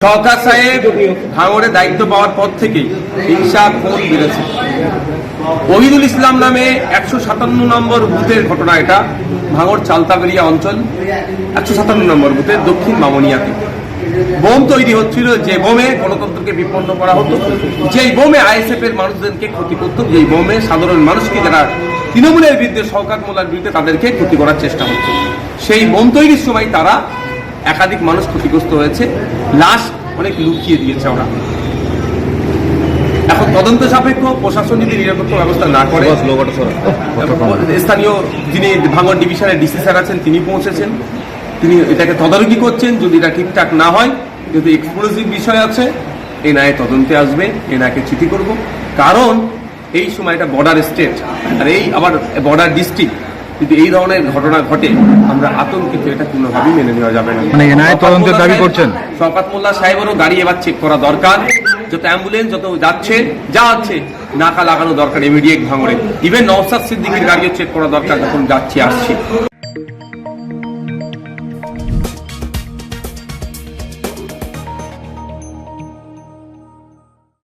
শওকত সাহেব ভাঙড়ে দায়িত্ব পাওয়ার পর থেকেই হিংসা খুন বেড়েছে। ওহিদুল ইসলাম নামে 157 নম্বর বুথের ঘটনা, এটা ভাঙড় চালতাবেরিয়া অঞ্চল 157 নম্বর বুথে দক্ষিণ মামনিয়াতে বোম তৈরি হচ্ছিল, যে বোমে গণতন্ত্রকে বিপন্ন করা হতো, যেই বোমে আইএসএফ এর মানুষদেরকে ক্ষতি করত, যেই বোমে সাধারণ মানুষকে যারা তৃণমূলের বিরুদ্ধে, শওকত মোল্লার বিরুদ্ধে, তাদেরকে ক্ষতি করার চেষ্টা হচ্ছে। সেই বোম তৈরির সময় তারা একাধিক মানুষ ক্ষতিগ্রস্ত হয়েছে, লাশ অনেক লুকিয়ে দিয়েছে ওরা। এখন তদন্ত সাপেক্ষ প্রশাসন যদি নিরাপত্তা ব্যবস্থা না করে, স্থানীয় যিনি ভাঙড় ডিভিশনের ডিসি স্যার আছেন তিনি পৌঁছেছেন, তিনি এটাকে তদারকি করছেন। যদি এটা ঠিকঠাক না হয়, যদি এক্সপ্লোসিভ বিষয় আছে, এনআইএ তদন্তে আসবে, এনআইএকে চিঠি করব। কারণ এই সময় এটা বর্ডার স্টেট, আর এই আবার বর্ডার ডিস্ট্রিক্ট, যদি এই ধরনের ঘটনা ঘটে আমরা আতঙ্কিত, এটা কোনোভাবেই মেনে নেওয়া যাবে না। মানে এনআইএ তদন্তের দাবি করছেন। শওকত মোল্লা সাহেবেরও গাড়ি এবার চেক করা দরকার, যত অ্যাম্বুলেন্স যত যাচ্ছে নাকা লাগানো দরকার ইমিডিয়েট ভাঙড়ে। ইভেন নওশাদ সিদ্দিকীর গাড়িও চেক করা দরকার, যখন যাচ্ছি আসছি।